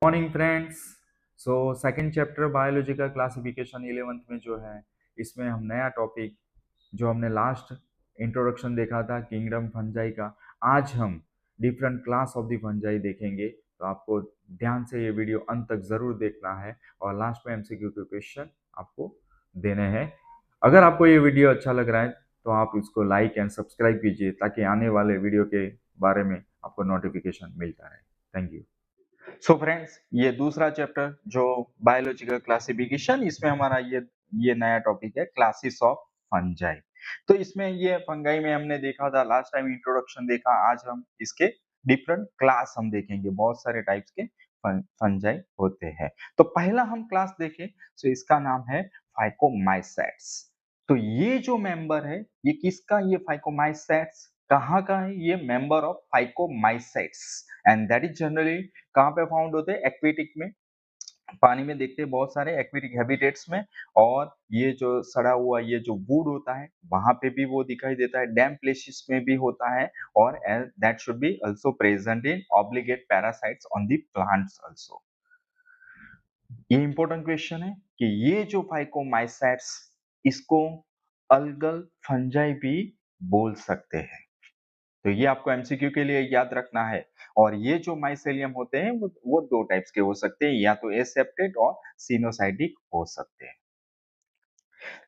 Morning friends. So second chapter biology का classification 11th में जो है, इसमें हम नया टॉपिक जो हमने लास्ट इंट्रोडक्शन देखा था किंगडम फंजाई का, आज हम different class of the fungi देखेंगे। तो आपको ध्यान से ये वीडियो अंत तक जरूर देखना है और लास्ट में एमसीक्यू के क्वेश्चन आपको देने हैं। अगर आपको ये वीडियो अच्छा लग रहा है तो आप इसको लाइक एंड सब्सक्राइब कीजिए ताकि आने वाले वीडियो के बारे में आपको नोटिफिकेशन मिलता रहे। Thank you. सो फ्रेंड्स, ये दूसरा चैप्टर जो बायोलॉजिकल क्लासिफिकेशन, इसमें हमारा ये नया टॉपिक है क्लासेस ऑफ फंजाई। तो इसमें ये फंगाई में हमने देखा था लास्ट टाइम इंट्रोडक्शन देखा, आज हम इसके डिफरेंट क्लास हम देखेंगे। बहुत सारे टाइप्स के फंजाई होते हैं। तो पहला हम क्लास देखें तो इसका नाम है फाइकोमाइसेट्स। तो ये जो मेंबर है ये किसका, ये फाइकोमाइसेट्स कहाँ का है, ये member of phycomycetes and that is generally कहाँ पे फाउंड होते हैं, एक्वेटिक में। पानी में देखते हैं बहुत सारे एक्वेटिक हैबिटेट्स में। और ये जो सड़ा हुआ ये जो वुड होता है वहां पे भी वो दिखाई देता है, डैम प्लेसेस में भी होता है। और that should be also present in obligate parasites on the plants also. ये इंपॉर्टेंट क्वेश्चन है कि ये जो फाइकोमाइसेट्स, इसको अल्गल फंजाई भी बोल सकते हैं। तो ये आपको एमसीक्यू के लिए याद रखना है। और ये जो माइसेलियम होते हैं वो दो टाइप्स के हो सकते हैं, या तो एसेप्टेड और सिनोसाइटिक हो सकते हैं।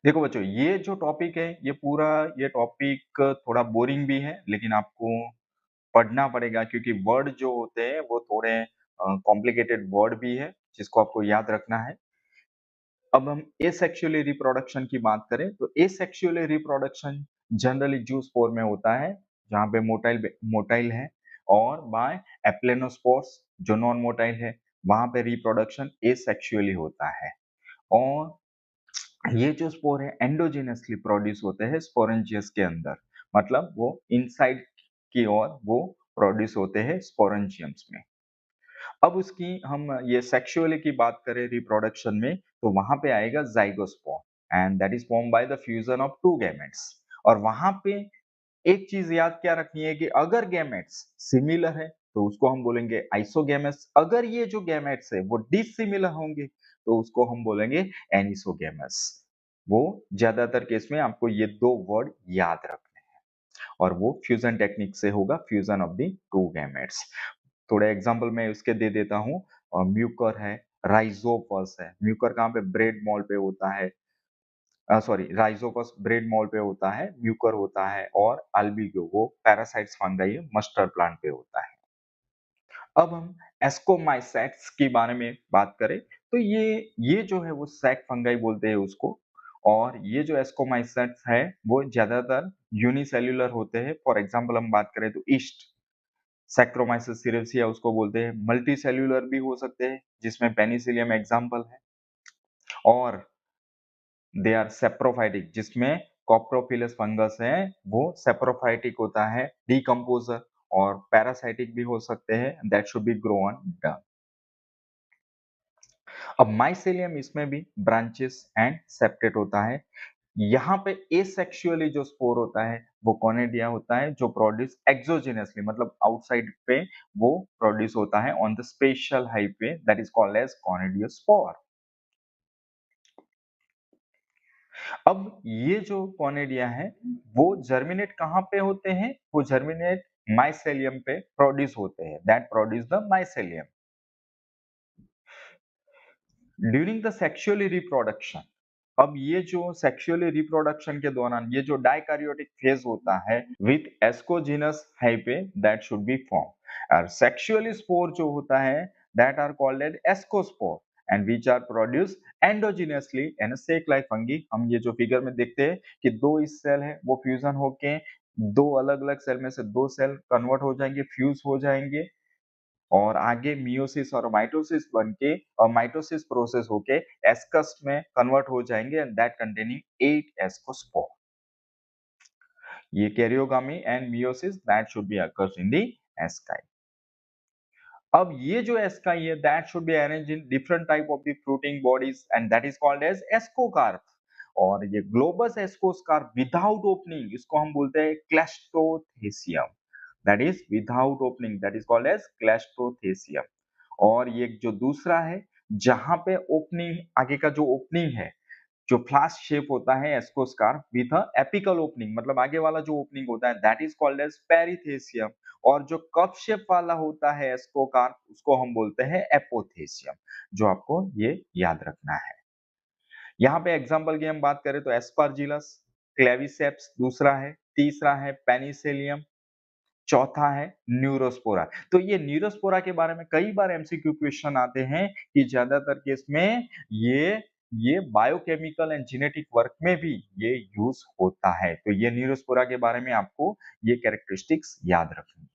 देखो बच्चों, ये जो टॉपिक है ये पूरा ये टॉपिक थोड़ा बोरिंग भी है, लेकिन आपको पढ़ना पड़ेगा क्योंकि वर्ड जो होते हैं वो थोड़े कॉम्प्लिकेटेड वर्ड भी है जिसको आपको याद रखना है। अब हम एसेक्सुअली रिप्रोडक्शन की बात करें तो एसेक्सुअली रिप्रोडक्शन जनरली जूस्पोर में होता है, जहाँ पे मोटाइल मोटाइल है। और बाय एप्लेनोस्पोर्स जो नॉन मोटाइल है, वहां पे रिप्रोडक्शन एसेक्सुअली होता है। और ये जो स्पोर है एंडोजेनसली प्रोड्यूस होते हैं स्पोरेंजियस के अंदर, मतलब वो इनसाइड की ओर वो प्रोड्यूस होते हैं स्पोरेंजियम्स में। अब उसकी हम ये सेक्सुअली की बात करें रिप्रोडक्शन में, तो वहां पे आएगा zygospore and that is form by the fusion of two gametes. और वहां पे एक चीज याद क्या रखनी है कि अगर गैमेट्स सिमिलर है तो उसको हम बोलेंगे आइसोगैमस, अगर ये जो गैमेट्स है वो डिसिमिलर होंगे तो उसको हम बोलेंगे एनिसोगैमस। वो ज्यादातर केस में आपको ये दो वर्ड याद रखने हैं। और वो फ्यूजन टेक्निक से होगा, fusion of the two gametes. थोड़े एग्जांपल मैं उसके दे देता हूँ। म्यूकर है, राइजोपस है। म्यूकर कहाँ पे, ब्रेड मॉल पे होता है। सॉरी, राइजोपस ब्रेड मॉल पे होता है, म्यूकर होता है। और अल्बिगो वो पैरासाइट्स फंगाई मस्टर्ड प्लांट पे होता है। अब हम एस्कोमाइसेट्स के बारे में बात करें तो ये जो है वो सैक फंगाई बोलते हैं उसको। और ये जो एस्कोमाइसेट्स है वो ज्यादातर यूनिसेल्युलर होते हैं। फॉर एग्जांपल हम बात करें तो ईस्ट सैक्रोमाइसिस सीरेसिया उसको बोलते हैं। मल्टी सेल्यूलर भी हो सकते हैं जिसमें पेनिसिलियम एग्जाम्पल है। और दे आर सेप्रोफाइटिक जिसमें कॉप्रोफिलस फंगस है, वो सेप्रोफाइटिक होता है, डीकम्पोजर। और पैरासाइटिक भी हो सकते हैं, that should B grown done. अब माइसेलियम, इसमें भी ब्रांचेस एंड सेप्टेट होता है। यहाँ पे एसेक्सुअली जो स्पोर होता है वो कॉनेडिया होता है, जो प्रोड्यूस एक्सोजेनसली, मतलब आउटसाइड पे वो प्रोड्यूस होता है on the special hyphae that is called as conidiospore. अब ये जो कॉनेडिया है वो जर्मिनेट कहाँ पे होते हैं, वो जर्मिनेट माइसेलियम पे प्रोड्यूस होते हैं, that produce the mycelium during the sexually reproduction. अब ये जो सेक्सुअली रिप्रोडक्शन के दौरान ये जो डाइकैरियोटिक फेज होता है with ascogenous hyphae that should be form. और सेक्सुअली स्पोर जो होता है that are called as ascospore and which are produce endogenously in a sac like fungi. हम ये जो फिगर में देखते हैं कि दो इस सेल है वो फ्यूजन होके दो अलग अलग सेल में से दो सेल कन्वर्ट हो जाएंगे, फ्यूज हो जाएंगे। और आगे मियोसिस और माइटोसिस बन के और माइटोसिस प्रोसेस होके एस्कस में कन्वर्ट हो जाएंगे एंड दैट कंटेनिंग 8 एस्कोस्पोर। ये कैरियोगामी and meiosis that should B occurs in the ASCII. अब ये जो एस्काई है that should be arranged in different type of the fruiting bodies and that is called as ascocarp. और ये globus एस्कोस्कार्प without opening, इसको हम बोलते हैं cleistothecium. That is without opening, that is called as cleistothecium. और ये जो दूसरा है, जहाँ पे ओपनिंग आगे का जो ओपनिंग है, जो फ्लास्क शेप होता है एस्कोस्कार्प विथ अ एपिकल ओपनिंग, मतलब आगे वाला जो ओपनिंग होता है दैट इज कॉल्ड एज पेरिथेसियम। और जो कप शेप वाला होता है एस्कोकार्प उसको हम बोलते हैं एपोथेसियम, जो आपको ये याद रखना है। यहाँ पे एग्जाम्पल की हम बात करें तो एस्परजिलस, क्लेविसेप्स दूसरा है, तीसरा है पेनिसिलियम, चौथा है न्यूरोस्पोरा। तो ये न्यूरोस्पोरा के बारे में कई बार एमसीक्यू क्वेश्चन आते हैं कि ज्यादातर केस में ये बायोकेमिकल एंड जेनेटिक वर्क में भी ये यूज होता है। तो ये न्यूरोस्पोरा के बारे में आपको ये कैरेक्टरिस्टिक्स याद रखनी है।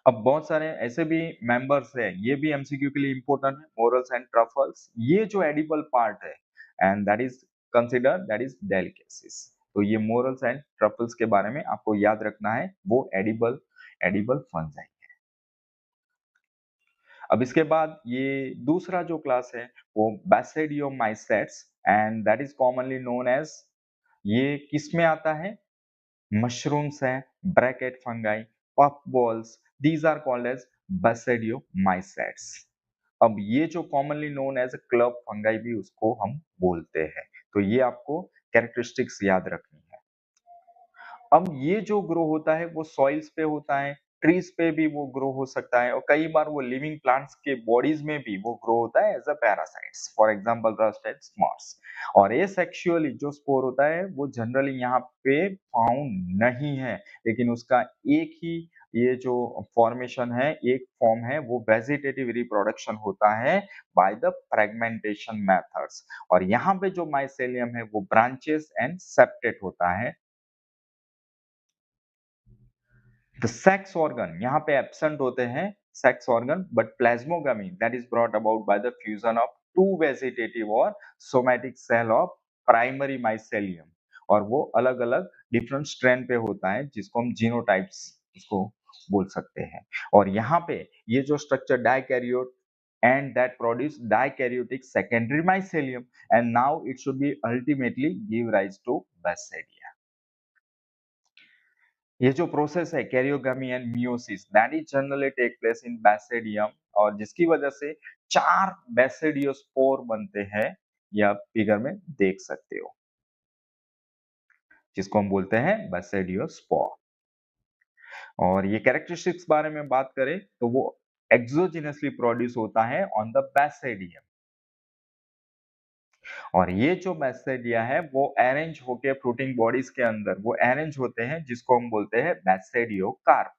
अब बहुत सारे ऐसे भी मेंबर्स हैं, ये भी एमसीक्यू के लिए इंपॉर्टेंट है, मोरल्स एंड ट्रफल्स। ये जो एडिबल पार्ट है and that is consider that is delicacies. तो ये मोरल्स एंड ट्रफल्स के बारे में आपको याद रखना है, वो एडिबल एडिबल फंजाई है। अब इसके बाद ये दूसरा जो क्लास है वो basidiomycetes and that is commonly known as, ये किस में आता है, मशरूम्स हैं, bracket fungi, puff balls, these are called as basidiomycetes. अब ये जो commonly known as club fungi भी उसको हम बोलते हैं। तो ये आपको कैरेक्टरिस्टिक्स याद रखनी है। अब ये जो ग्रो होता है वो सॉइल्स पे होता है, ट्रीज पे भी वो ग्रो हो सकता है और कई बार वो लिविंग प्लांट्स के बॉडीज में भी वो ग्रो होता है as a parasites, for example rust and smuts. और एसेक्सुअली जो स्पोर होता है वो जनरली यहाँ पे फाउंड नहीं है, लेकिन उसका एक ही ये जो फॉर्मेशन है, एक फॉर्म है, वो वेजिटेटिव रिप्रोडक्शन होता है बाय द फ्रेगमेंटेशन मेथड्स। और यहाँ पे जो माइसेलियम है वो ब्रांचेस एंड सेप्टेट होता है। द सेक्स ऑर्गन यहाँ पे एब्सेंट होते हैं, sex organ, but plasmogamy that is brought about by the fusion of two vegetative और somatic cell of primary mycelium. और वो अलग अलग डिफरेंट स्ट्रैंड पे होता है जिसको हम जीनोटाइप्स उसको बोल सकते हैं। और यहाँ पे ये जो structure डाइकैरियोट and that produce dikaryotic secondary mycelium, and now it should be ultimately give rise to basidia। ये जो प्रोसेस है karyogamy and meiosis that is generally take place in basidium, और जिसकी वजह से 4 बैसिडियोस्पोर बनते हैं, ये आप फिगर में देख सकते हो, जिसको हम बोलते हैं बैसिडियोस्पोर। और ये कैरेक्टरिस्टिक्स बारे में बात करें तो वो एक्सोजिनसली प्रोड्यूस होता है ऑन द बैसिडियम। और ये जो बैसिडिया है वो अरेंज होके फ्रूटिंग बॉडीज के अंदर वो अरेंज होते हैं, जिसको हम बोलते हैं बैसिडियोकार्प।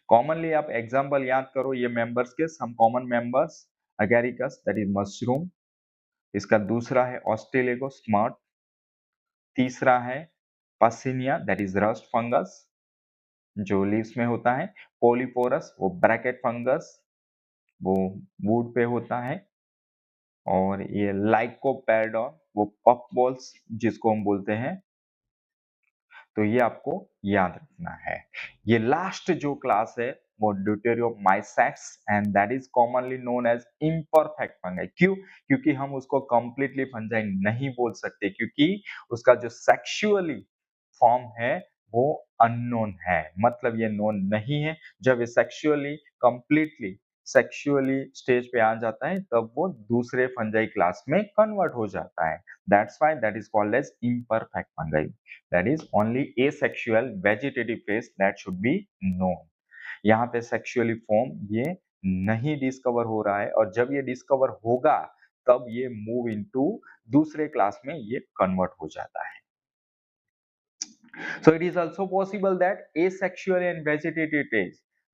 कॉमनली आप एग्जांपल याद करो ये मेंबर्स के, some common members, Agaricus that is mushroom, इसका दूसरा है ऑस्ट्रेलेगो स्मर्ट, तीसरा है Puccinia that is rust fungus जो लीव्स में होता है, पोलीपोरस वो ब्रैकेट फंगस वो वुड पे होता है, और ये लाइकोपेडॉन वो पफ बॉल्स जिसको हम बोलते हैं। तो ये आपको याद रखना है। ये लास्ट जो क्लास है वो deuteromycetes and that is commonly known as imperfect fungi. क्यों? क्योंकि हम उसको कंप्लीटली फंजाई नहीं बोल सकते, क्योंकि उसका जो सेक्सुअली फॉर्म है वो अननोन है, मतलब ये नोन नहीं है। जब ये सेक्सुअली स्टेज पे आ जाता है तब वो दूसरे फंजाई क्लास में कन्वर्ट हो जाता है। That's why that is called as imperfect fungi. That is only asexual vegetative phase that should be known। यहाँ पे सेक्सुअली फॉर्म ये नहीं डिस्कवर हो रहा है, और जब ये डिस्कवर होगा तब ये मूव इनटू दूसरे क्लास में ये कन्वर्ट हो जाता है। So it is also possible that asexual and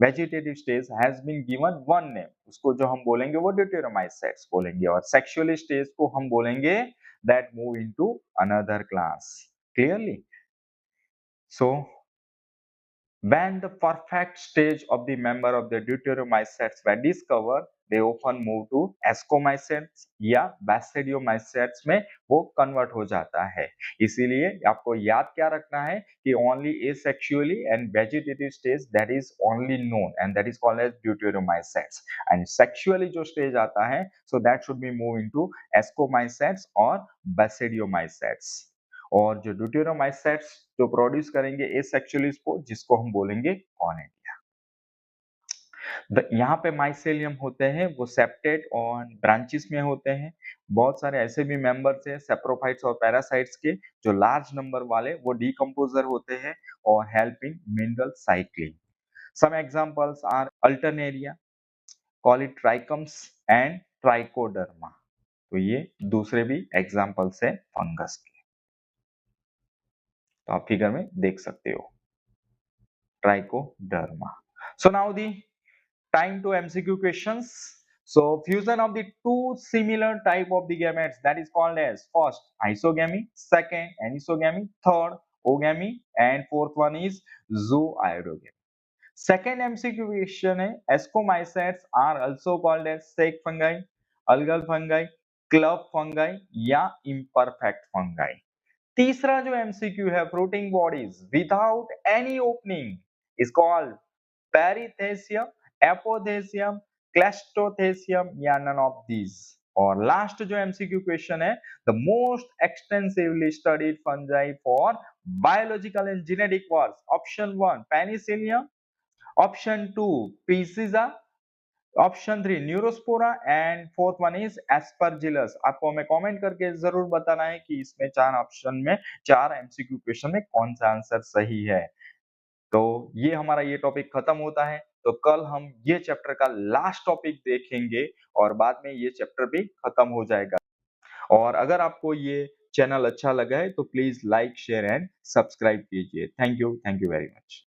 vegetative stage has been given one name, उसको जो हम बोलेंगे वो deuteromycetes बोलेंगे, और sexual stage को हम बोलेंगे that move into another class। Clearly? So when the perfect stage of the member of the deuteromycetes were discovered, they often move to ascomycetes या basidiomycetes में वो convert हो जाता है। इसीलिए आपको याद क्या रखना है कि only asexually and vegetative stage that is only known and that is called as deuteromycetes, and sexually जो stage आता है so that should be moved into ascomycetes or basidiomycetes। और जो ड्यूटेरोमाइसेट्स जो प्रोड्यूस करेंगे एसेक्सुअली स्पोर जिसको हम बोलेंगे कॉनेडिया। यहाँ पे माइसेलियम होते हैं वो सेप्टेट और ब्रांचेस में होते हैं। बहुत सारे ऐसे भी मेंबर्स हैं सेप्रोफाइट्स और पैरासाइट्स के जो लार्ज नंबर वाले वो डिकम्पोजर होते हैं और help in mineral cycling. Some examples are Alternaria, Colletotrichums and Trichoderma. तो ये दूसरे भी एग्जांपल्स हैं फंगस के, तो आप फिगर में देख सकते हो trichoderma. So now the time to MCQ questions. So fusion of the two similar type of the gametes that is called as first isogamy, second anisogamy, third ogamy and fourth one is zooiodogamy. Second MCQ question है ascomycetes are also called as sac fungi, algal fungi, club fungi या imperfect fungi. तीसरा जो MCQ है fruiting bodies without any opening is called पेरिथेसियम, apothecium, cleistothecium या none of these. और last जो MCQ question है the most extensively studied fungi for biological and genetic works, option 1 Penicillium, option 2 Peziza, option 3 Neurospora and fourth one is Aspergillus. आपको हमें comment करके जरूर बताना है कि इसमें चार ऑप्शन में, चार एमसीक्यू क्वेश्चन में कौन सा आंसर सही है। तो ये हमारा ये टॉपिक खत्म होता है। तो कल हम ये चैप्टर का लास्ट टॉपिक देखेंगे और बाद में ये चैप्टर भी खत्म हो जाएगा। और अगर आपको ये चैनल अच्छा लगा है तो please like share and subscribe कीजिए। Thank you very much.